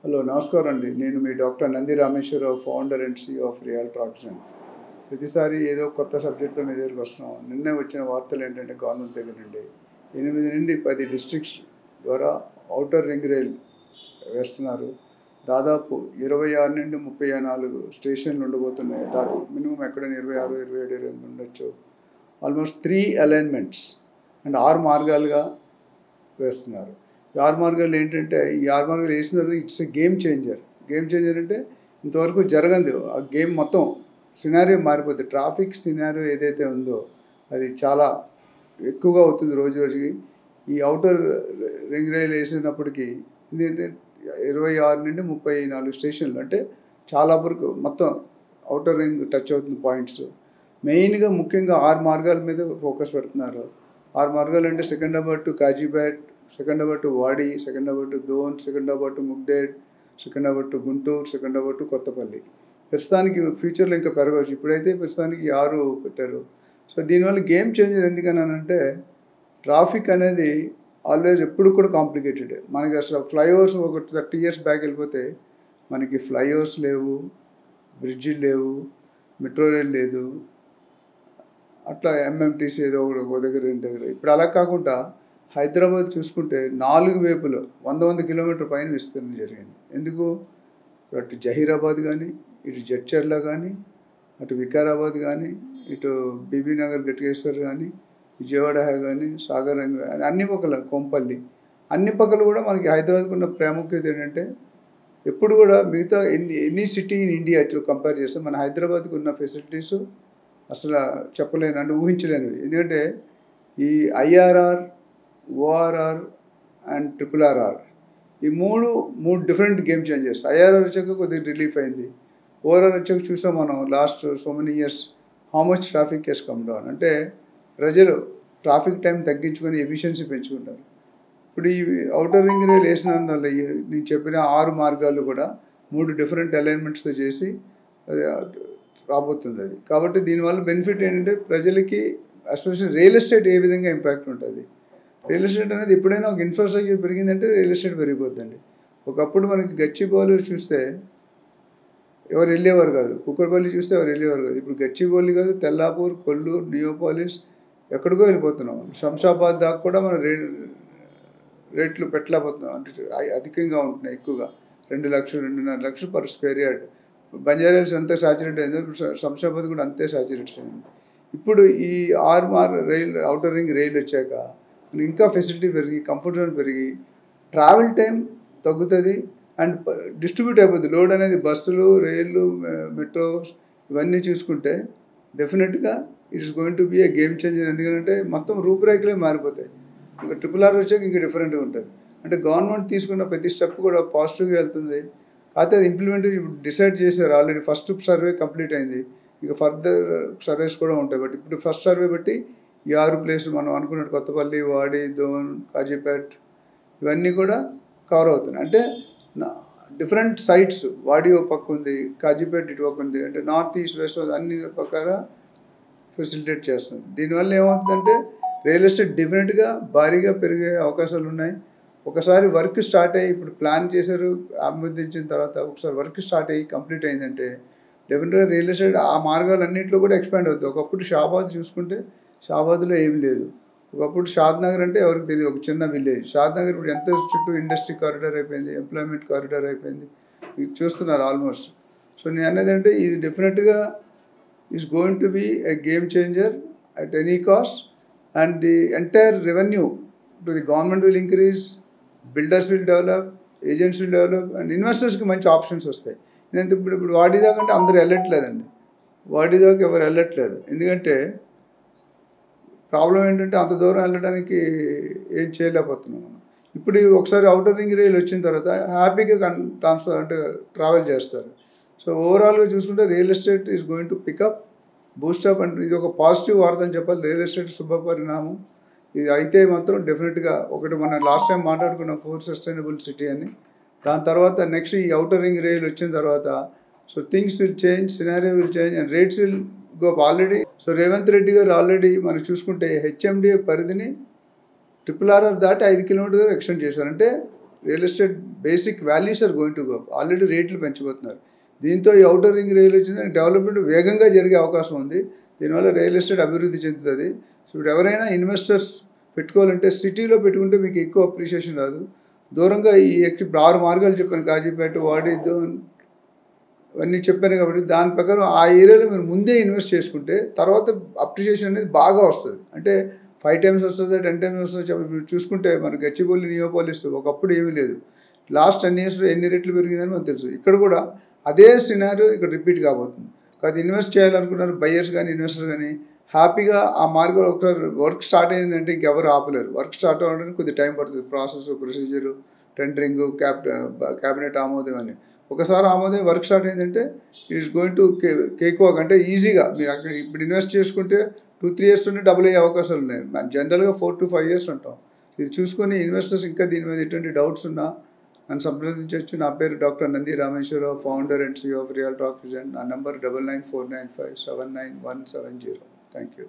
Hello నమస్కారం అండి. నేను మీ doctor Nandi Rameswararao, founder and CEO of real traction. ప్రతిసారి ఏదో కొత్త సబ్జెక్ట్తో మీ దగ్గరికి వస్తున్నాం. నిన్నే వచ్చిన వార్తలు ఏంటంటే గవర్నమెంట్ దగ్గర నుండి 8 నుండి 10 డిస్ట్రిక్ట్స్ ద్వారా ఔటర్ రింగ్ రైల్ వేస్తున్నారు. దాదాపు 26 నుండి 34 స్టేషన్లు ఉండబోతున్నాయి. దాదాపు మినిమం ఎక్కడైనా 26, 27, 28 ఉండొచ్చు. ఆల్మోస్ట్ 3 అలైన్మెంట్స్ అండ్ 6 మార్గాలుగా వేస్తున్నారు. ఈ 6 మార్గాలు ఏంటంటే, ఈ 6 మార్గాలు వేసిన తర్వాత it's a game changer. Game changer అంటే ఇంతవరకు జరగంది. ఆ గేమ్ మొత్తం సినారియో మారిపోతుంది. ట్రాఫిక్ సినారియో ఏదైతే ఉందో అది చాలా ఎక్కువగా అవుతుంది రోజు రోజుకి. ఈ ఔటర్ రింగ్ రైల్ వేసినప్పటికీ ఏంటంటే 26 నుండి 34 స్టేషన్లు, అంటే చాలా వరకు మొత్తం ఔటర్ రింగ్ టచ్ అవుతుంది పాయింట్స్. మెయిన్గా ముఖ్యంగా 6 మార్గాల మీద ఫోకస్ పెడుతున్నారు. 6 మార్గాలు అంటే Secunderabad to Kazipet, Secunderabad to Wadi, Secunderabad to Dhone, Secunderabad to Mudkhed, Secunderabad to Guntur, Secunderabad to Kothapalli. ప్రస్తుతానికి ఫ్యూచర్లో ఇంకా పెరగవచ్చు. ఇప్పుడైతే ప్రస్తుతానికి 6 పెట్టారు. సో దీనివల్ల గేమ్ చేంజర్ ఎందుకనంటే, ట్రాఫిక్ అనేది ఆల్వేస్ ఎప్పుడు కూడా కాంప్లికేటెడ్. మనకి అసలు ఫ్లైఓవర్స్ ఒక 30 ఇయర్స్ బ్యాక్ వెళ్ళిపోతే మనకి ఫ్లైఓవర్స్ లేవు, బ్రిడ్జిలు లేవు, మెట్రో రైల్ లేదు, అట్లా ఎంఎంటీసీ ఏదో ఒక దగ్గర రెండు దగ్గర. ఇప్పుడు అలా కాకుండా హైదరాబాద్ చూసుకుంటే 4 వైపులు 100 కిలోమీటర్ పైన విస్తరణ జరిగింది. ఎందుకు? అటు జహీరాబాద్ కానీ, ఇటు జడ్చర్ల కానీ, అటు వికారాబాద్ కానీ, ఇటు బీబీనగర్ గట్కేశ్వర్ కానీ, విజయవాడ కానీ, సాగర్ కానీ, అన్ని పక్కల కొంపల్లి, అన్ని పక్కలు కూడా మనకి హైదరాబాద్కు ఉన్న ప్రాముఖ్యత ఏంటంటే, ఎప్పుడు కూడా మిగతా any city in India compare చేస్తే మన హైదరాబాద్కు ఉన్న ఫెసిలిటీస్ అసలు చెప్పలేను, అంటే ఊహించలేనివి. ఎందుకంటే ఈ ఐఆర్ఆర్, ఓఆర్ఆర్ అండ్ RRR ఈ మూడు డిఫరెంట్ గేమ్ చేంజర్స్. ఐఆర్ఆర్ వచ్చాక కొద్దిగా రిలీఫ్ అయింది. ఓఆర్ఆర్ వచ్చాక చూసాం మనం last so many years how much traffic has come down. అంటే ప్రజలు ట్రాఫిక్ టైం తగ్గించుకొని ఎఫిషియన్సీ పెంచుకుంటారు. ఇప్పుడు ఈ ఔటర్ రింగ్ రైల్ వేసినందువల్ల నేను చెప్పిన 6 మార్గాలు కూడా 3 డిఫరెంట్ అలైన్మెంట్స్తో చేసి అది రాబోతుంది అది. కాబట్టి దీనివల్ల బెనిఫిట్ ఏంటంటే ప్రజలకి, ఎస్పెషల్లీ రియల్ ఎస్టేట్ ఏ విధంగా ఇంపాక్ట్ ఉంటుంది. రియల్ ఎస్టేట్ అనేది ఎప్పుడైనా ఒక ఇన్ఫ్రాస్ట్రక్చర్ పెరిగిందంటే రియల్ ఎస్టేట్ పెరిగిపోద్దండి. ఒకప్పుడు మనకి గచ్చిబౌలి చూస్తే ఎవరు వెళ్ళేవారు కాదు, కుక్కడపల్లి చూస్తే ఎవరు వెళ్ళేవారు కాదు. ఇప్పుడు గచ్చిబౌలి కాదు, తెల్లాపూర్, కొల్లూరు, నియోపాలిస్ ఎక్కడికో వెళ్ళిపోతున్నాం. శంషాబాద్ దాకా కూడా మనం రేట్లు పెట్టలేకపోతున్నాం. అంటే అధికంగా ఉంటున్నాయి, ఎక్కువగా 2 లక్షలు, 2.5 లక్షలు పర్ స్క్వేర్ యార్డ్. బంజారాహిల్స్ ఎంత సాచురేట్ అయిందో శంషాబాద్ కూడా అంతే సాచురేట్ అయింది. ఇప్పుడు ఈ 6 రైల్, ఔటర్ రింగ్ రైలు వచ్చాక ఇంకా ఫెసిలిటీ పెరిగి, కంఫర్ట్ జోన్ పెరిగి, ట్రావెల్ టైం తగ్గుతుంది అండ్ డిస్ట్రిబ్యూట్ అయిపోతుంది లోడ్ అనేది. బస్సులు, రైళ్ళు, మెట్రోస్ ఇవన్నీ చూసుకుంటే డెఫినెట్గా it is going to B A game changer. ఎందుకంటే మొత్తం రూపురేఖలే మారిపోతాయి. ఇంకా RRR వచ్చాక ఇంకా డిఫరెంట్గా ఉంటుంది. అంటే గవర్నమెంట్ తీసుకున్న ప్రతి స్టెప్ కూడా పాజిటివ్గా వెళ్తుంది. కాకపోతే అది ఇంప్లిమెంటేషన్ ఇప్పుడు డిసైడ్ చేశారు ఆల్రెడీ. ఫస్ట్ సర్వే కంప్లీట్ అయింది, ఇక ఫర్దర్ సర్వేస్ కూడా ఉంటాయి. బట్ ఇప్పుడు ఫస్ట్ సర్వే బట్టి ఈ 6 ప్లేసులు మనం అనుకున్నట్టు కొత్తపల్లి, వాడి, దోన్, కాజీపేట్ ఇవన్నీ కూడా కవర్ అవుతున్నాయి. అంటే డిఫరెంట్ సైట్స్, వాడి ఒక పక్క ఉంది, కాజీపేట్ ఇటు పక్క ఉంది, అంటే నార్త్, ఈస్ట్, వెస్ట్ అన్ని ప్రకారం ఫెసిలిటేట్ చేస్తుంది. దీనివల్ల ఏమవుతుందంటే రియల్ ఎస్టేట్ డెఫినెట్గా భారీగా పెరిగే అవకాశాలు ఉన్నాయి. ఒకసారి వర్క్ స్టార్ట్ అయ్యి, ఇప్పుడు ప్లాన్ చేశారు, ఆమోదించిన తర్వాత ఒకసారి వర్క్ స్టార్ట్ అయ్యి కంప్లీట్ అయిందంటే డెఫినెట్గా రియల్ ఎస్టేట్ ఆ మార్గాలన్నింటిలో కూడా ఎక్స్పాండ్ అవుతుంది. ఒకప్పుడు షాబాద్ చూసుకుంటే షాబాద్లో ఏమి లేదు. ఒకప్పుడు షాద్నగర్ అంటే ఎవరికి తెలియదు, ఒక చిన్న విలేజ్. షాద్నగర్ ఇప్పుడు ఎంత చుట్టూ ఇండస్ట్రీ కారిడార్ అయిపోయింది, ఎంప్లాయ్మెంట్ కారిడార్ అయిపోయింది, ఇది చూస్తున్నారు ఆల్మోస్ట్. సో నేను అనేది అంటే ఇది డెఫినెట్గా is going to be a game changer at any cost. And the entire revenue to the government will increase, builders will develop, agents will develop and ఇన్వెస్టర్స్కి మంచి ఆప్షన్స్ వస్తాయి. ఎందుకంటే ఇప్పుడు వాడిదాకా అంటే అందరూ వెళ్ళట్లేదండి, వాడిదాకా ఎవరు వెళ్ళట్లేదు. ఎందుకంటే ప్రాబ్లం ఏంటంటే అంత దూరం వెళ్ళడానికి ఏం చేయలేకపోతున్నాం మనం. ఇప్పుడు ఒకసారి ఔటర్ రింగ్ రైల్ వచ్చిన తర్వాత హ్యాపీగా ట్రాన్స్ఫర్ అంటే ట్రావెల్ చేస్తారు. సో ఓవరాల్గా చూసుకుంటే real estate is going to pick up, boost up. And ఇది ఒక పాజిటివ్ వార్త అని చెప్పాలి. రియల్ ఎస్టేట్ శుభ పరిణామం ఇది అయితే మాత్రం డెఫినెట్గా. ఒకటి మనం లాస్ట్ టైం మాట్లాడుకున్న 4 సస్టైనబుల్ సిటీ అని, దాని తర్వాత నెక్స్ట్ ఈ ఔటర్ రింగ్ రైల్ వచ్చిన తర్వాత so things will change, scenario will change and rates will go up already. So Revanth Reddy గారు ఆల్రెడీ మనం చూసుకుంటే హెచ్ఎండిఏ పరిధిని RRR దాటి 5 కిలోమీటర్ ఎక్స్టెండ్ చేశారు. అంటే real estate basic values are going to go. Already రేట్లు పెంచిపోతున్నారు. దీంతో ఈ ఔటర్ రింగ్ రైలు వచ్చింది, డెవలప్మెంట్ వేగంగా జరిగే అవకాశం ఉంది. దీనివల్ల రియల్ ఎస్టేట్ అభివృద్ధి చెందుతుంది. సో ఇప్పుడు ఎవరైనా ఇన్వెస్టర్స్ పెట్టుకోవాలంటే సిటీలో పెట్టుకుంటే మీకు ఎక్కువ అప్రిషియేషన్ రాదు. దూరంగా ఈ ఇప్పుడు 6 మార్గాలు చెప్పాను, కాజీపేట, వాడిద్దు అవన్నీ చెప్పాను. కాబట్టి దాని ప్రకారం ఆ ఏరియాలో మీరు ముందే ఇన్వెస్ట్ చేసుకుంటే తర్వాత అప్రిషియేషన్ అనేది బాగా వస్తుంది. అంటే 5 టైమ్స్ వస్తుంది, 10 టైమ్స్ వస్తుంది. ఇప్పుడు చూసుకుంటే మన గచ్చిబౌలి, నియోపాలిస్ ఒకప్పుడు ఏమీ లేదు. లాస్ట్ 10 ఇయర్స్లో ఎన్ని రెట్లు పెరిగిందని మనకు తెలుసు. ఇక్కడ కూడా అదే సినారియో ఇక్కడ రిపీట్ కాబోతుంది. కాదు ఇన్వెస్ట్ చేయాలనుకున్నారు బయ్యర్స్ కానీ ఇన్వెస్టర్స్ కానీ హ్యాపీగా ఆ మార్గంలో ఒకసారి వర్క్ స్టార్ట్ అయిందంటే ఇంకెవరు ఆపలేరు. వర్క్ స్టార్ట్ అవ్వడానికి కొద్ది టైం పడుతుంది. ప్రాసెస్, ప్రొసీజరు, టెండరింగ్, క్యాబినెట్ ఆమోదం అని. ఒకసారి ఆమోదం వర్క్ స్టార్ట్ అయిందంటే it is going to cake walk. అంటే ఈజీగా మీరు అక్కడ ఇప్పుడు ఇన్వెస్ట్ చేసుకుంటే 2-3 years నుండి డబుల్ అయ్యే అవకాశాలు ఉన్నాయి. జనరల్గా 4 to 5 years ఉంటాం. ఇది చూసుకొని ఇన్వెస్టర్స్ ఇంకా దీని మీద ఎటువంటి డౌట్స్ ఉన్నా నన్ను సంప్రదించవచ్చు. నా పేరు doctor Nandi Rameswararao, founder and CEO of real traction. నా నంబర్ 9949579170. Thank you.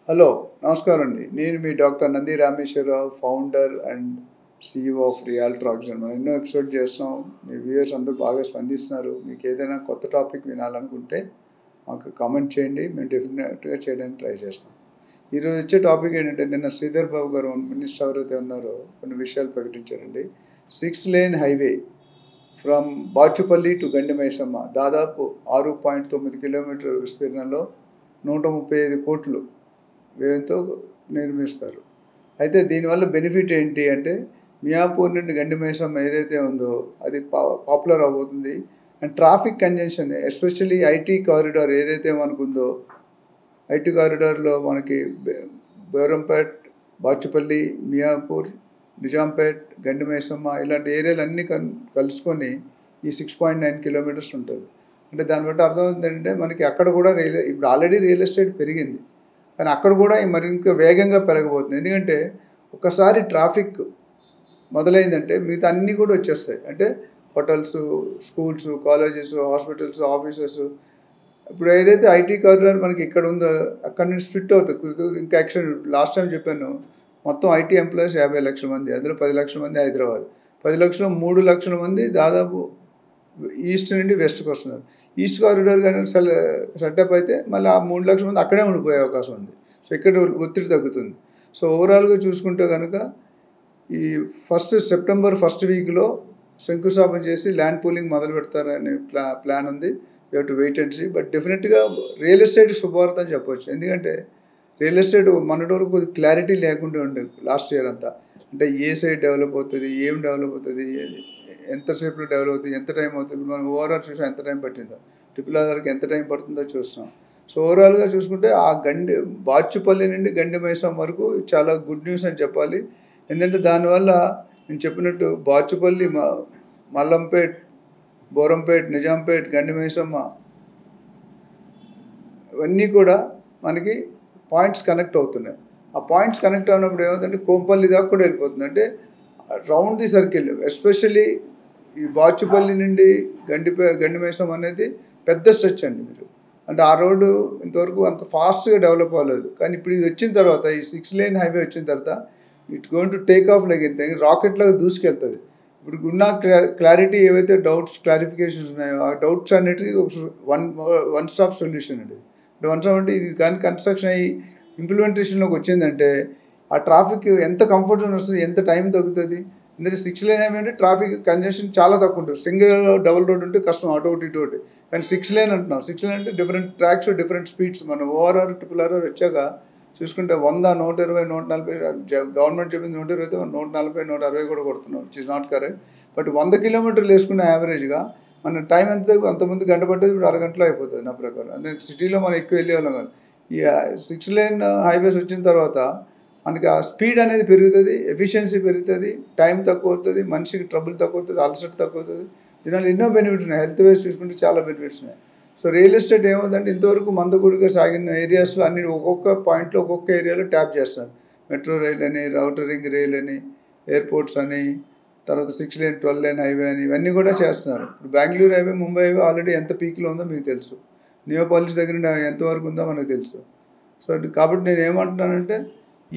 హలో, నమస్కారం అండి. నేను మీ doctor Nandi Rameswararao, founder and CEO of real traction. మనం ఎన్నో ఎపిసోడ్ చేస్తున్నాం. మీ వ్యూయర్స్ అందరూ బాగా స్పందిస్తున్నారు. మీకు ఏదైనా కొత్త టాపిక్ వినాలనుకుంటే మాకు కామెంట్ చేయండి, మేము డెఫినెట్గా చేయడానికి ట్రై చేస్తాం. ఈరోజు వచ్చే టాపిక్ ఏంటంటే, నిన్న శ్రీధర్ బాబు గారు మినిస్టర్ ఎవరైతే ఉన్నారో కొన్ని విషయాలు ప్రకటించారండి. 6 lane highway from Bachupalli to Gandimaisamma దాదాపు 6.9 kilometer విస్తీర్ణంలో 135 కోట్లు వ్యయంతో నిర్మిస్తారు. అయితే దీనివల్ల బెనిఫిట్ ఏంటి అంటే, మియాపూర్ నుండి గండిమైసమ్మ ఏదైతే ఉందో అది పాపులర్ అవబోతుంది. And traffic congestion, especially IT corridor ఏదైతే మనకుందో, ఐటీ కారిడార్లో మనకి బేరంపేట్, బాచుపల్లి, మియాపూర్, నిజాంపేట్, గండిమైసమ్మ ఇలాంటి ఏరియాలు అన్నీ కలుసుకొని ఈ 6.9 kilometers ఉంటుంది. అంటే దాన్ని బట్టి అర్థమవుతుందంటే మనకి అక్కడ కూడా ఇప్పుడు ఆల్రెడీ రియల్ ఎస్టేట్ పెరిగింది, కానీ అక్కడ కూడా మరి ఇంకా వేగంగా పెరగబోతుంది. ఎందుకంటే ఒకసారి ట్రాఫిక్ మొదలైందంటే మిగతా అన్నీ కూడా వచ్చేస్తాయి. అంటే hotels, schools, colleges, hospitals, offices. ఇప్పుడు ఏదైతే ఐటీ కారిడార్ మనకి ఇక్కడ ఉందో అక్కడ నుంచి స్ప్లిట్ అవుతుంది. ఇంకా యాక్షన్ లాస్ట్ టైం చెప్పాను, మొత్తం ఐటీ ఎంప్లాయీస్ 50 లక్షల మంది, అందులో 10 లక్షల మంది హైదరాబాద్, 10 లక్షలు 3 లక్షల మంది దాదాపు ఈస్ట్ నుండి వెస్ట్కి వస్తున్నారు. ఈస్ట్ కారిడార్ కానీ సెటప్ అయితే మళ్ళీ ఆ 3 లక్షల మంది అక్కడే ఉండిపోయే అవకాశం ఉంది. సో ఇక్కడ ఒత్తిడి తగ్గుతుంది. సో ఓవరాల్గా చూసుకుంటే కనుక ఈ సెప్టెంబర్ 1st వీక్లో శంకుస్థాపన చేసి ల్యాండ్ పూలింగ్ మొదలు పెడతారనే ప్లాన్ ఉంది. You have to wait and see. But డెఫినెట్గా రియల్ ఎస్టేట్ శుభవార్త అని చెప్పవచ్చు. ఎందుకంటే రియల్ ఎస్టేట్ మొన్నటి వరకు కొద్దిగా క్లారిటీ లేకుండా ఉండే లాస్ట్ ఇయర్ అంతా. అంటే ఏ సైడ్ డెవలప్ అవుతుంది, ఏం డెవలప్ అవుతుంది, ఎంతసేపులో డెవలప్ అవుతుంది, ఎంత టైం అవుతుంది. మనం ఓవరాల్ చూసాం ఎంత టైం పట్టిందో, RRRకి ఎంత టైం పడుతుందో చూస్తున్నాం. సో ఓవరాల్గా చూసుకుంటే ఆ బాచుపల్లి నుండి గండిమైసమ్మ వరకు చాలా గుడ్ న్యూస్ అని చెప్పాలి. ఎందుకంటే దానివల్ల నేను చెప్పినట్టు బాచుపల్లి, మల్లంపేట్, బోరంపేట్, నిజాంపేట్, గండిమైసమ్మ ఇవన్నీ కూడా మనకి పాయింట్స్ కనెక్ట్ అవుతున్నాయి. ఆ పాయింట్స్ కనెక్ట్ అయినప్పుడు ఏమవుతుందంటే కోంపల్లి దాకా కూడా వెళ్ళిపోతుంది. అంటే రౌండ్ ది సర్కిల్. ఎస్పెషల్లీ ఈ బాచుపల్లి నుండి గండిమైసమ్మ అనేది పెద్ద స్ట్రెచ్ అండి. మీరు అంటే ఆ రోడ్డు ఇంతవరకు అంత ఫాస్ట్గా డెవలప్ అవ్వలేదు. కానీ ఇప్పుడు ఇది వచ్చిన తర్వాత, ఈ 6 lane హైవే వచ్చిన తర్వాత it going to take off like anything. Rocket లాగా దూసుకెళ్తుంది. ఇప్పుడు ఉన్న క్లారిటీ ఏవైతే డౌట్స్, క్లారిఫికేషన్స్ ఉన్నాయో ఆ డౌట్స్ అన్నిటికీ వన్ స్టాప్ సొల్యూషన్ అండి. అంటే వన్ స్టాప్ అంటే ఇది కానీ కన్స్ట్రక్షన్ అయ్యి ఇంప్లిమెంటేషన్లోకి వచ్చిందంటే ఆ ట్రాఫిక్ ఎంత కంఫర్ట్ జోన్ వస్తుంది, ఎంత టైం తగ్గుతుంది. ఎందుకంటే 6 lane హైవే అంటే ట్రాఫిక్ కంజెషన్ చాలా తక్కువ ఉంటుంది. సింగిల్ డబుల్ రోడ్ ఉంటే కష్టం, అటు ఒకటి ఇటు ఒకటి. కానీ 6 lane అంటున్నాం. 6 lane అంటే డిఫరెంట్ ట్రాక్స్, డిఫరెంట్ స్పీడ్స్. మనం ORR, RRR వచ్చాక చూసుకుంటే 100, 120, 140 గవర్నమెంట్ చెప్పింది 120 అయితే 140, 160 కూడా కొడుతున్నాం, which is not correct. But 100 kilometers వేసుకున్న యావరేజ్గా మన టైం ఎంత అంతకుముందు గంట పట్టేది ఇప్పుడు అరగంటలో అయిపోతుంది నా ప్రకారం. అంటే సిటీలో మనం ఎక్కువ వెళ్ళే వాళ్ళం కాదు. ఈ 6 lane హైవేస్ వచ్చిన తర్వాత మనకి ఆ స్పీడ్ అనేది పెరుగుతుంది, ఎఫిషియన్సీ పెరుగుతుంది, టైం తక్కువ అవుతుంది, మనిషికి ట్రబుల్ తక్కువ అవుతుంది, అలసట తక్కువ అవుతుంది. దీనివల్ల ఎన్నో బెనిఫిట్స్ ఉన్నాయి. హెల్త్ వైజ్ చూసుకుంటే చాలా బెనిఫిట్స్ ఉన్నాయి. సో రియల్ ఎస్టేట్ ఏమవుతుందంటే ఇంతవరకు మందగుడిగా సాగిన ఏరియాస్లో అన్ని ఒక్కొక్క పాయింట్లో ఒక్కొక్క ఏరియాలో ట్యాప్ చేస్తారు. మెట్రో రైల్ అని, ఔటర్ రింగ్ రైల్ అని, ఎయిర్పోర్ట్స్ అని, తర్వాత 6 లేన్ 12 లేన్ హైవే అని ఇవన్నీ కూడా చేస్తున్నారు. ఇప్పుడు Bengaluru highway, Mumbai highway already ఎంత పీక్లో ఉందో మీకు తెలుసు. నియోపాలిస్ దగ్గర ఎంతవరకు ఉందో మనకు తెలుసు. సో కాబట్టి నేను ఏమంటున్నానంటే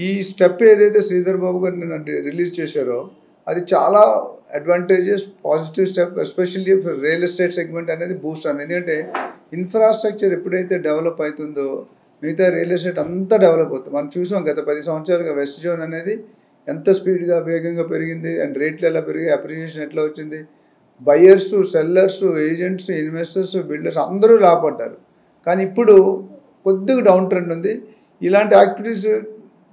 ఈ స్టెప్ ఏదైతే శ్రీధర్ బాబు గారు నిన్న రిలీజ్ చేశారో అది చాలా advantages, positive step, especially real estate segment అనేది బూస్ట్ అని. ఎందుకంటే ఇన్ఫ్రాస్ట్రక్చర్ ఎప్పుడైతే డెవలప్ అవుతుందో మిగతా రియల్ ఎస్టేట్ అంతా డెవలప్ అవుతుంది. మనం చూసాం గత 10 సంవత్సరాలుగా వెస్ట్ జోన్ అనేది ఎంత స్పీడ్గా వేగంగా పెరిగింది అండ్ రేట్లు ఎలా పెరిగాయి, అప్రిషియేషన్ ఎట్లా వచ్చింది. Buyers, sellers, agents, investors, builders అందరూ లాభపడ్డారు. కానీ ఇప్పుడు కొద్దిగా డౌన్ ట్రెండ్ ఉంది. ఇలాంటి activities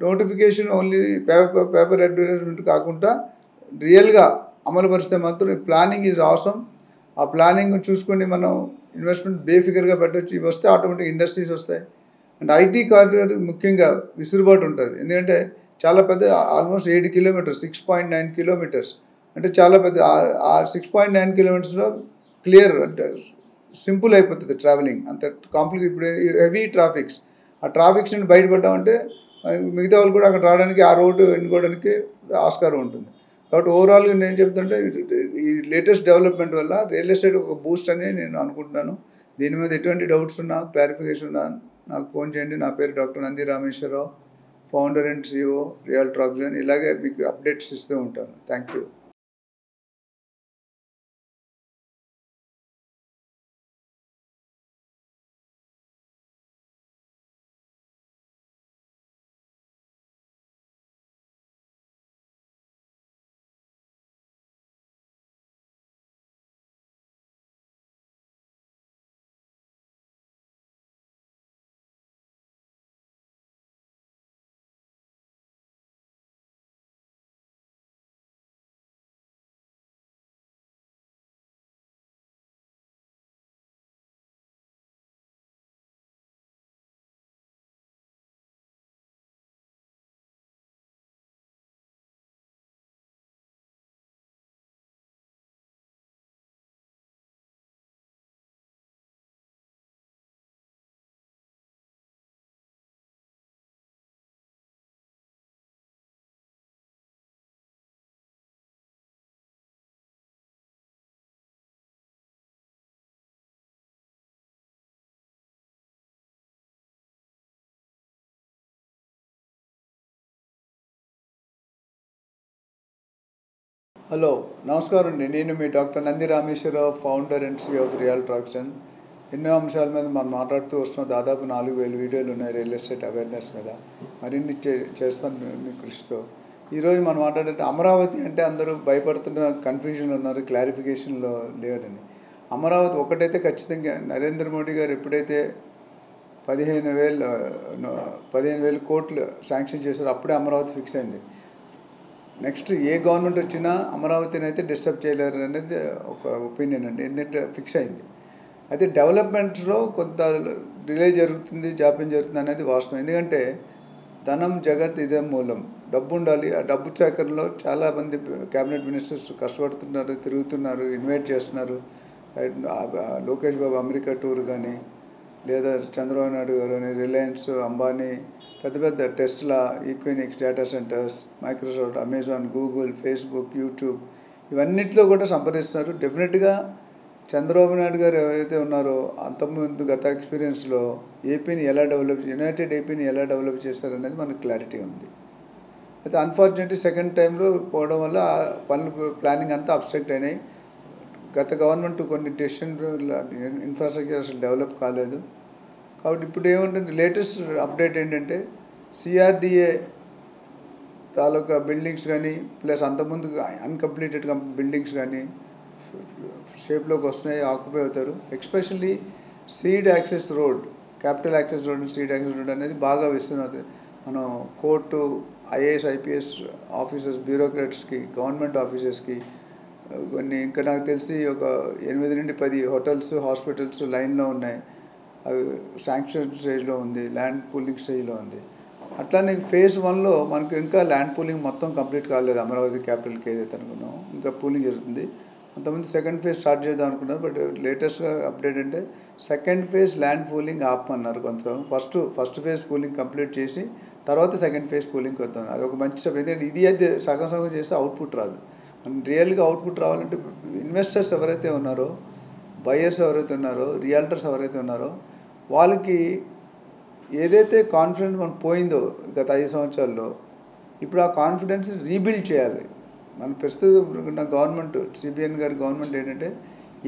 notification only paper advertisement కాకుండా రియల్గా అమలు పరిస్తే మాత్రం ప్లానింగ్ ఈజ్ ఆసమ్. ఆ ప్లానింగ్ చూసుకొని మనం ఇన్వెస్ట్మెంట్ బేఫికర్గా పెట్టవచ్చు. ఇవి వస్తే ఆటోమేటిక్ ఇండస్ట్రీస్ వస్తాయి. అండ్ ఐటీ కారిడార్ ముఖ్యంగా విసులుబాటు ఉంటుంది. ఎందుకంటే చాలా పెద్ద, ఆల్మోస్ట్ 7 కిలోమీటర్స్, 6.9 కిలోమీటర్స్ అంటే చాలా పెద్ద. ఆ 6.9 కిలోమీటర్స్లో క్లియర్ అంటే సింపుల్ అయిపోతుంది ట్రావెలింగ్. అంత కాంప్లికేట్. ఇప్పుడు హెవీ ట్రాఫిక్స్, ఆ ట్రాఫిక్స్ నుండి బయటపడ్డామంటే మిగతా వాళ్ళు కూడా అక్కడ రావడానికి, ఆ రోడ్డు ఎన్నుకోవడానికి ఆస్కారం ఉంటుంది. కాబట్టి ఓవరాల్గా నేను చెప్తుంటే ఈ లేటెస్ట్ డెవలప్మెంట్ వల్ల రియల్ ఎస్టేట్ ఒక బూస్ట్ అని నేను అనుకుంటున్నాను. దీని మీద ఎటువంటి డౌట్స్ ఉన్నా, క్లారిఫికేషన్ ఉన్నా నాకు ఫోన్ చేయండి. నా పేరు doctor Nandi Rameswararao, founder and CEO realtor oxygen. ఇలాగే మీకు అప్డేట్స్ ఇస్తూ ఉంటాను. Thank you. హలో, నమస్కారం అండి. నేను మీ doctor Nandi Rameswararao, founder and CEO of realtor oxygen. ఎన్నో అంశాల మీద మనం మాట్లాడుతూ వస్తున్నాం. దాదాపు 4,000 వీడియోలు ఉన్నాయి రియల్ ఎస్టేట్ అవేర్నెస్ మీద. మరిన్ని చేస్తాను మీ కృషితో. ఈరోజు మనం మాట్లాడే అమరావతి అంటే అందరూ భయపడుతున్న, కన్ఫ్యూజన్లో ఉన్నారు, క్లారిఫికేషన్లో లేరని. అమరావతి ఒకటైతే ఖచ్చితంగా నరేంద్ర మోడీ గారు ఎప్పుడైతే 15,000 కోట్లు శాంక్షన్ చేశారో అప్పుడే అమరావతి ఫిక్స్ అయింది. నెక్స్ట్ ఏ గవర్నమెంట్ వచ్చినా అమరావతిని అయితే డిస్టర్బ్ చేయలేరు అనేది ఒక ఒపీనియన్ అండి. ఎందుకంటే ఫిక్స్ అయింది. అయితే డెవలప్మెంట్స్లో కొంత డిలే జరుగుతుంది, జాప్యం జరుగుతుంది అనేది వాస్తవం. ఎందుకంటే ధనం జగత్ ఇదే మూలం. డబ్బు ఉండాలి. ఆ డబ్బు సేకరణలో చాలామంది క్యాబినెట్ మినిస్టర్స్ కష్టపడుతున్నారు, తిరుగుతున్నారు, ఇన్వైట్ చేస్తున్నారు. లోకేష్ బాబు అమెరికా టూర్ కానీ, లేదా చంద్రబాబు నాయుడు గారు కానీ, రిలయన్స్, అంబానీ, పెద్ద పెద్ద Tesla, Equinix data centres, Microsoft, Amazon, Google, Facebook, YouTube ఇవన్నిట్లో కూడా సంప్రదిస్తున్నారు. డెఫినెట్గా చంద్రబాబు నాయుడు గారు ఎవరైతే ఉన్నారో అంతకుముందు గత ఎక్స్పీరియన్స్లో ఏపీని ఎలా యునైటెడ్ ఏపీని ఎలా డెవలప్ చేశారనేది మనకు క్లారిటీ ఉంది. అయితే అన్ఫార్చునేట్లీ సెకండ్ టైంలో పోవడం వల్ల పనులు ప్లానింగ్ అంతా అబ్స్ట్రక్ట్ అయినాయి. గత గవర్నమెంట్ కొన్ని డెసిషన్ ఇన్ఫ్రాస్ట్రక్చర్ అసలు డెవలప్ కాలేదు. కాబట్టి ఇప్పుడు ఏమంటే లేటెస్ట్ అప్డేట్ ఏంటంటే CRDA తాలూకా బిల్డింగ్స్ కానీ, ప్లస్ అంతకుముందు అన్కంప్లీటెడ్ బిల్డింగ్స్ కానీ షేప్లోకి వస్తున్నాయి, ఆక్యుపై అవుతారు. Especially seed access road, capital access road, seed access road అనేది బాగా విస్తృతం. మనం కోర్టు, IAS, IPS ఆఫీసర్స్, బ్యూరోక్రాట్స్కి, గవర్నమెంట్ ఆఫీసర్స్కి కొన్ని, ఇంకా నాకు తెలిసి ఒక 8 నుండి 10 హోటల్స్, హాస్పిటల్స్ లైన్లో ఉన్నాయి. అవి శాంక్షన్ స్టేజ్లో ఉంది, ల్యాండ్ పూలింగ్ స్టేజ్లో ఉంది. అట్లానే ఫేజ్ 1లో మనకు ఇంకా ల్యాండ్ పూలింగ్ మొత్తం కంప్లీట్ కాలేదు. అమరావతి క్యాపిటల్కి ఏదైతే అనుకున్నాం ఇంకా పూలింగ్ జరుగుతుంది. అంతకుముందు సెకండ్ ఫేజ్ స్టార్ట్ చేద్దాం అనుకున్నారు. బట్ లేటెస్ట్గా అప్డేట్ అంటే సెకండ్ ఫేజ్ ల్యాండ్ పూలింగ్ ఆపమన్నారు కొంతవరకు. ఫస్ట్ ఫేజ్ పూలింగ్ కంప్లీట్ చేసి తర్వాత సెకండ్ ఫేజ్ పూలింగ్కి వద్దాం. అది ఒక మంచి స్టెప్. ఎందుకంటే ఇది అయితే సగం సగం చేస్తే అవుట్పుట్ రాదు. మనం రియల్గా అవుట్పుట్ రావాలంటే ఇన్వెస్టర్స్ ఎవరైతే ఉన్నారో, బయర్స్ ఎవరైతే ఉన్నారో, రియల్టర్స్ ఎవరైతే ఉన్నారో వాళ్ళకి ఏదైతే కాన్ఫిడెన్స్ మనం పోయిందో గత 5 సంవత్సరాల్లో ఇప్పుడు ఆ కాన్ఫిడెన్స్ రీబిల్డ్ చేయాలి. మన ప్రస్తుతం ఉన్న గవర్నమెంట్, సిబిఎన్ గారి గవర్నమెంట్ ఏంటంటే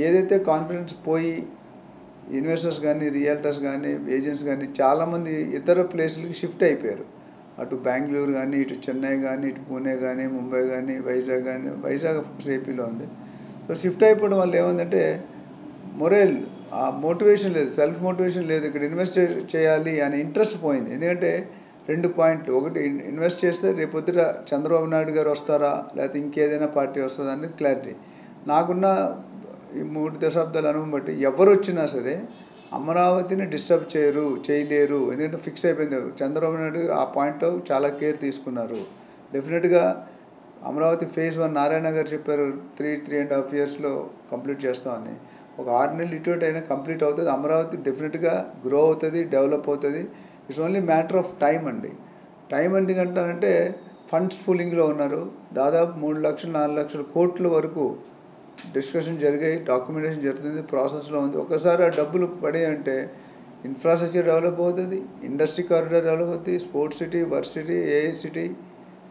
ఏదైతే కాన్ఫిడెన్స్ పోయి ఇన్వెస్టర్స్ కానీ, రియల్టర్స్ కానీ, ఏజెంట్స్ కానీ చాలామంది ఇతర ప్లేసులకి షిఫ్ట్ అయిపోయారు. అటు బెంగళూరు కానీ, ఇటు చెన్నై కానీ, ఇటు పూణే కానీ, ముంబై కానీ, వైజాగ్ కానీ, వైజాగ్ ఏపీలో ఉంది. సో షిఫ్ట్ అయిపోవడం వల్ల ఏముందంటే మొరల్, ఆ మోటివేషన్ లేదు, సెల్ఫ్ మోటివేషన్ లేదు. ఇక్కడ ఇన్వెస్ట్ చేయాలి అనే ఇంట్రెస్ట్ పోయింది. ఎందుకంటే 2 పాయింట్లు. ఒకటి, ఇన్వెస్ట్ చేస్తే రేపొద్దుట చంద్రబాబు నాయుడు గారు వస్తారా లేకపోతే ఇంకేదైనా పార్టీ వస్తుందా అనేది క్లారిటీ. నాకున్న ఈ 3 దశాబ్దాల అనుభవం బట్టి ఎవరు వచ్చినా సరే అమరావతిని డిస్టర్బ్ చేయలేరు. ఎందుకంటే ఫిక్స్ అయిపోయింది. చంద్రబాబు నాయుడు ఆ పాయింట్లో చాలా కేర్ తీసుకున్నారు. డెఫినెట్గా అమరావతి ఫేజ్ 1 నారాయణ గారు చెప్పారు 3.5 ఇయర్స్లో కంప్లీట్ చేస్తామని. ఒక 6 నెలలు ఇటు అయినా కంప్లీట్ అవుతుంది. అమరావతి డెఫినెట్గా గ్రో అవుతుంది, డెవలప్ అవుతుంది. It's only matter of time అండి. టైం ఎందుకంటానంటే ఫండ్స్ పూలింగ్లో ఉన్నారు. దాదాపు 3 లక్షలు 4 లక్షల కోట్ల వరకు డిస్కషన్ జరిగాయి, డాక్యుమెంటేషన్ జరుగుతుంది, ప్రాసెస్లో ఉంది. ఒకసారి ఆ డబ్బులు పడాయంటే ఇన్ఫ్రాస్ట్రక్చర్ డెవలప్ అవుతుంది, ఇండస్ట్రీ కారిడార్ డెవలప్ అవుతుంది, sports city, work city, AI city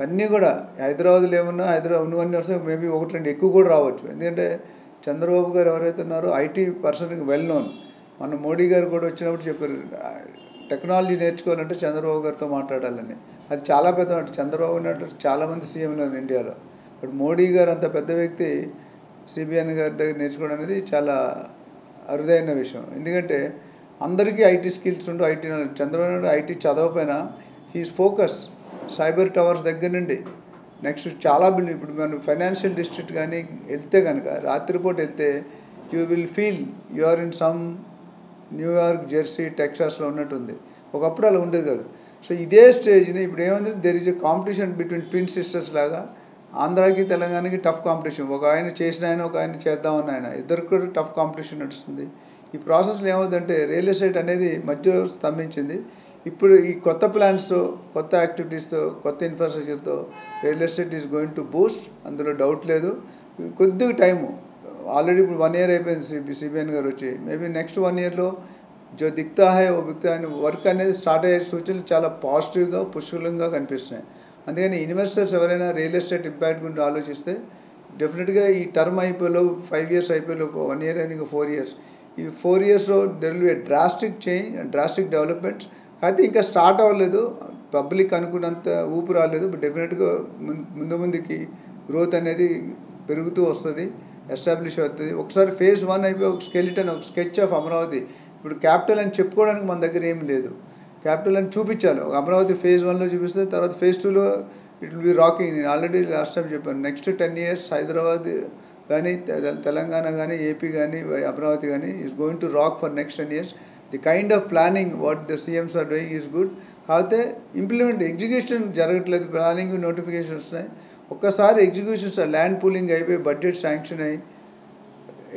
అన్నీ కూడా. హైదరాబాద్లో ఏమన్నా హైదరాబాద్ ఉన్నవన్నీ వస్తే మేబీ 1-2 ఎక్కువ కూడా రావచ్చు. ఎందుకంటే చంద్రబాబు గారు ఎవరైతే ఉన్నారో ఐటీ పర్సన్కి వెల్ నోన్. మన మోడీ గారు కూడా వచ్చినప్పుడు చెప్పారు టెక్నాలజీ నేర్చుకోవాలంటే చంద్రబాబు గారితో మాట్లాడాలని. అది చాలా పెద్ద మాట. చంద్రబాబు నాయుడు చాలామంది సీఎంలు ఇండియాలో, బట్ మోడీ గారు అంత పెద్ద వ్యక్తి సిబిఎన్ గారి దగ్గర నేర్చుకోవడం అనేది చాలా అరుదైన విషయం. ఎందుకంటే అందరికీ ఐటీ స్కిల్స్ ఉండు, ఐటీ చంద్రబాబు నాయుడు ఐటీ చదవకపోయినా హీస్ ఫోకస్ సైబర్ టవర్స్ దగ్గర నుండి నెక్స్ట్ చాలా బిల్డింగ్. ఇప్పుడు మనం ఫైనాన్షియల్ డిస్ట్రిక్ట్ కానీ వెళ్తే కనుక రాత్రిపూట వెళ్తే you will feel you are in some New York, Jersey, టెక్సాస్లో ఉన్నట్టుంది. ఒకప్పుడు అలా ఉండేది కదా. సో ఇదే స్టేజ్ని ఇప్పుడు ఏమంటే there is a competition between twin sisters లాగా. ఆంధ్రాకి తెలంగాణకి టఫ్ కాంపిటీషన్. ఒక ఆయన చేసిన ఆయన, ఒక ఆయన చేద్దామన్న ఆయన, ఇద్దరికి కూడా టఫ్ కాంపిటీషన్ నడుస్తుంది. ఈ ప్రాసెస్లో ఏమవుతుందంటే రియల్ ఎస్టేట్ అనేది మధ్యలో స్తంభించింది. ఇప్పుడు ఈ కొత్త ప్లాన్స్తో, కొత్త యాక్టివిటీస్తో, కొత్త ఇన్ఫ్రాస్ట్రక్చర్తో real estate is going to boost. అందులో డౌట్ లేదు. కొద్దిగా టైము ఆల్రెడీ ఇప్పుడు 1 ఇయర్ అయిపోయింది సిబిఎన్ గారు వచ్చి. మేబీ నెక్స్ట్ 1 ఇయర్లో జో దిక్తా హై ఓ బిక్తా అని వర్క్ అనేది స్టార్ట్ అయ్యే సూచనలు చాలా పాజిటివ్గా, పుష్కలంగా కనిపిస్తున్నాయి. అందుకని ఇన్వెస్టర్స్ ఎవరైనా రియల్ ఎస్టేట్ ఇంపాక్ట్ గురించి ఆలోచిస్తే డెఫినెట్గా ఈ టర్మ్ అయిపోయేలో 5 ఇయర్స్ అయిపోయేలో 1 ఇయర్ అయింది, ఇంకా 4 ఇయర్స్. ఈ 4 ఇయర్స్లో there will be a drastic change and drastic developments. అయితే ఇంకా స్టార్ట్ అవ్వలేదు, పబ్లిక్ అనుకున్నంత ఊపు రాలేదు. బట్ డెఫినెట్గా ముందుకి గ్రోత్ అనేది పెరుగుతూ వస్తుంది, ఎస్టాబ్లిష్ అవుతుంది. ఒకసారి ఫేజ్ 1 అయిపోయి ఒక స్కెలిటన్, ఒక స్కెచ్ ఆఫ్ అమరావతి. ఇప్పుడు క్యాపిటల్ అని చెప్పుకోవడానికి మన దగ్గర ఏమి లేదు. క్యాపిటల్ అని చూపించాలి. ఒక అమరావతి ఫేజ్ 1లో చూపిస్తే తర్వాత ఫేజ్ 2లో ఇట్ విల్ బి రాకింగ్. నేను ఆల్రెడీ లాస్ట్ టైం చెప్పాను, నెక్స్ట్ 10 ఇయర్స్ హైదరాబాద్ కానీ, తెలంగాణ కానీ, ఏపీ కానీ, అమరావతి కానీ is going to rock for next 10 years. The kind of planning what the CMs are doing is good. కాకపోతే ఎగ్జిక్యూషన్ జరగట్లేదు. ప్లానింగ్ నోటిఫికేషన్ వస్తున్నాయి. ఒక్కసారి ఎగ్జిక్యూషన్స్, ల్యాండ్ పూలింగ్ అయిపోయి బడ్జెట్ శాంక్షన్ అయ్యి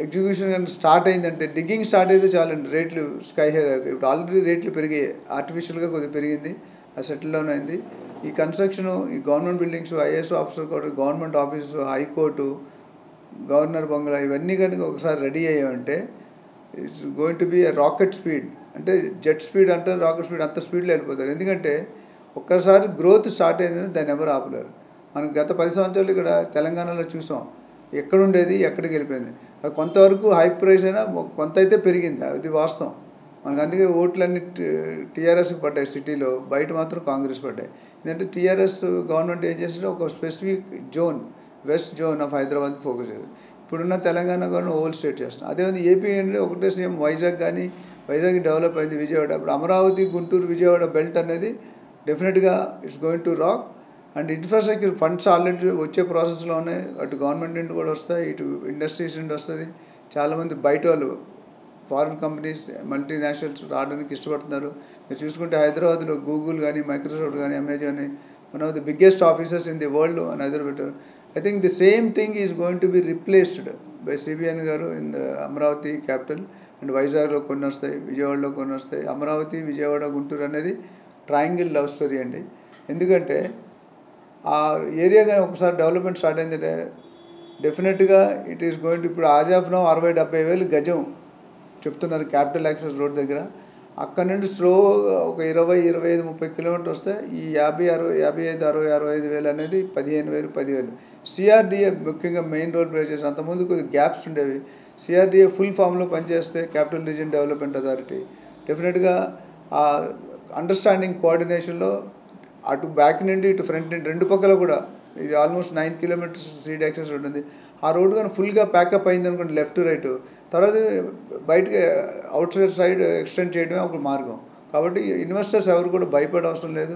ఎగ్జిక్యూషన్ స్టార్ట్ అయిందంటే, డిగ్గింగ్ స్టార్ట్ అయితే చాలండి రేట్లు స్కై హై. ఇప్పుడు ఆల్రెడీ రేట్లు పెరిగాయి, ఆర్టిఫిషియల్గా కొద్దిగా పెరిగింది, అది సెటిల్ డౌన్ అయింది. ఈ కన్స్ట్రక్షను, ఈ government buildings, IAS officer court, government office, high court, governor bungalow ఇవన్నీ కనుక ఒకసారి రెడీ అయ్యామంటే it's going to be a rocket speed. అంటే జెట్ స్పీడ్ అంటే రాకెట్ స్పీడ్, అంత స్పీడ్లో వెళ్ళిపోతారు. ఎందుకంటే ఒక్కసారి గ్రోత్ స్టార్ట్ అయిందంటే దాన్ని ఎవరు ఆపలేరు. మనం గత 10 సంవత్సరాలు ఇక్కడ తెలంగాణలో చూసాం, ఎక్కడుండేది ఎక్కడికి వెళ్ళిపోయింది. అది కొంతవరకు హై ప్రైస్ అయినా కొంత అయితే పెరిగింది, అది వాస్తవం. మనకు అందుకే ఓట్లన్నీ టీఆర్ఎస్కి పడ్డాయి సిటీలో, బయట మాత్రం కాంగ్రెస్ పడ్డాయి. ఎందుకంటే టీఆర్ఎస్ గవర్నమెంట్ ఏం చేసింటే ఒక specific zone, west zone of Hyderabad focus చేయాలి. ఇప్పుడున్న తెలంగాణ గవర్నమెంట్ హోల్ స్టేట్ చేస్తుంది. అదేవిధంగా ఏపీ అంటే ఒకటే సీఎం వైజాగ్ కానీ, వైజాగ్ డెవలప్ అయింది, విజయవాడ. ఇప్పుడు అమరావతి, గుంటూరు, విజయవాడ బెల్ట్ అనేది డెఫినెట్గా it's going to rock. And infrastructure funds already వచ్చే ప్రాసెస్లో ఉన్నాయి. అటు గవర్నమెంట్ నుండి కూడా వస్తాయి, ఇటు ఇండస్ట్రీస్ నుండి వస్తుంది. చాలామంది బయట వాళ్ళు ఫారిన్ కంపెనీస్ మల్టీనేషనల్స్ రావడానికి ఇష్టపడుతున్నారు. మీరు చూసుకుంటే హైదరాబాద్లో గూగుల్ కానీ, మైక్రోసాఫ్ట్ కానీ, Amazon one of the biggest offices in the world అని ఎదురు పెట్టారు. I think the same thing is going to be replaced by CBN garu in the Amravati capital and Vizag lo konni vastayi, Vijayawada lo konni vastayi. Amravati, Vijayawada, Guntur anedi triangle love story andi. Endukante aa area ga okasari development start ayindante definitely ga it is going to ఇప్పుడు as of now 60-70 గజం చెప్తున్నారు capital access road దగ్గర. అక్కడ నుండి slow ఒక 20-25-30 కిలోమీటర్లు వస్తే ఈ 55-60-65 వేలు అనేది 15,000 సిఆర్డిఏ ముఖ్యంగా మెయిన్ రోల్ ప్లే చేసి అంతకుముందు కొద్దిగా గ్యాప్స్ ఉండేవి. సిఆర్డిఏ ఫుల్ ఫామ్లో పనిచేస్తే క్యాపిటల్ రీజియన్ డెవలప్మెంట్ అథారిటీ డెఫినెట్గా ఆ అండర్స్టాండింగ్ కోఆర్డినేషన్లో అటు బ్యాక్ నుండి ఇటు ఫ్రంట్ నుండి రెండు పక్కల కూడా ఇది ఆల్మోస్ట్ 9 కిలోమీటర్స్ స్ట్రీట్ యాక్సెస్ ఉంటుంది. ఆ రోడ్డు కానీ ఫుల్గా ప్యాకప్ అయింది అనుకోండి లెఫ్ట్ రైట్, తర్వాత బయటకి అవుట్ సైడ్ ఎక్స్టెండ్ చేయడమే ఒక మార్గం. కాబట్టి ఇన్వెస్టర్స్ ఎవరు కూడా భయపడే అవసరం లేదు.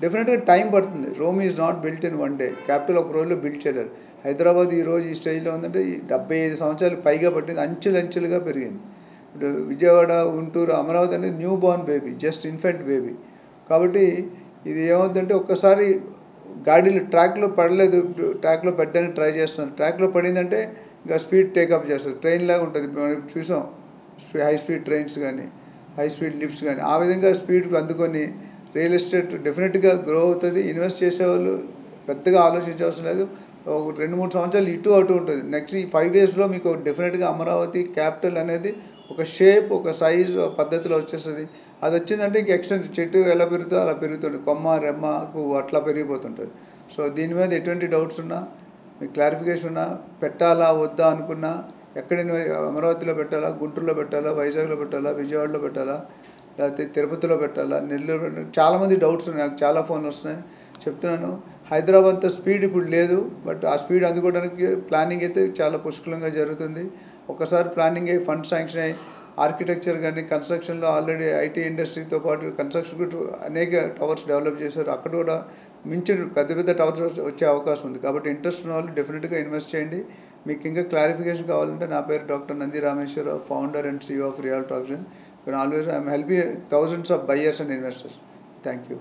డెఫినెట్గా టైం పడుతుంది. Rome is not built in one day. Capital ఒక రోజులో బిల్డ్ చేయలేరు. హైదరాబాద్ ఈరోజు ఈ స్టేజ్లో ఉందంటే 75 సంవత్సరాలు పైగా పట్టింది, అంచెలంచెలుగా పెరిగింది. ఇప్పుడు విజయవాడ, గుంటూరు, అమరావతి అనేది new Born baby, just infant baby. కాబట్టి ఇది ఏమవుతుందంటే ఒక్కసారి గాడీలు ట్రాక్లో పడలేదు, ట్రాక్లో పెట్టడానికి ట్రై చేస్తున్నారు. ట్రాక్లో పడిందంటే ఇంకా స్పీడ్ టేకప్ చేస్తారు. ట్రైన్ లాగా ఉంటుంది. మనం చూసాం హై స్పీడ్ ట్రైన్స్ కానీ, హై స్పీడ్ లిఫ్ట్స్ కానీ, ఆ విధంగా స్పీడ్ అందుకొని రియల్ ఎస్టేట్ డెఫినెట్గా గ్రో అవుతుంది. ఇన్వెస్ట్ చేసేవాళ్ళు పెద్దగా ఆలోచించవలసిన లేదు. ఒక 2-3 సంవత్సరాలు ఇటు అటు ఉంటుంది. నెక్స్ట్ ఈ 5 ఇయర్స్లో మీకు డెఫినెట్గా అమరావతి క్యాపిటల్ అనేది ఒక షేప్, ఒక సైజ్ పద్ధతిలో వచ్చేస్తుంది. అది వచ్చిందంటే ఇంక ఎక్స్టెంట్ చెట్టు ఎలా పెరుగుతుందో అలా పెరుగుతుంది. కొమ్మ, రెమ్మ, పువ్వు అట్లా పెరిగిపోతుంటుంది. సో దీని మీద ఎటువంటి డౌట్స్ ఉన్నా, మీకు క్లారిఫికేషన్ ఉన్నా, పెట్టాలా వద్దా అనుకున్నా, ఎక్కడైనా అమరావతిలో పెట్టాలా, గుంటూరులో పెట్టాలా, వైజాగ్లో పెట్టాలా, విజయవాడలో పెట్టాలా, లేకపోతే తిరుపతిలో పెట్టాలా, నెల్లూరు పెట్టాలా, చాలామంది డౌట్స్ ఉన్నాయి. నాకు చాలా ఫోన్లు వస్తున్నాయి. చెప్తున్నాను, హైదరాబాద్తో స్పీడ్ ఇప్పుడు లేదు, బట్ ఆ స్పీడ్ అందుకోవడానికి ప్లానింగ్ అయితే చాలా పుష్కలంగా జరుగుతుంది. ఒకసారి ప్లానింగ్ అయ్యి ఫండ్ శాంక్షన్ అయ్యి ఆర్కిటెక్చర్ కానీ కన్స్ట్రక్షన్లో ఆల్రెడీ ఐటీ ఇండస్ట్రీతో పాటు కన్స్ట్రక్షన్ అనేక టవర్స్ డెవలప్ చేశారు. అక్కడ కూడా మించిన పెద్ద టవర్స్ వచ్చే అవకాశం ఉంది. కాబట్టి ఇంట్రెస్ట్ ఉన్న వాళ్ళు డెఫినెట్గా ఇన్వెస్ట్ చేయండి. మీకు ఇంకా క్లారిఫికేషన్ కావాలంటే నా పేరు doctor Nandi Rameswararao, founder and CEO of real traction. Always I'm helping thousands of buyers and investors. Thank you.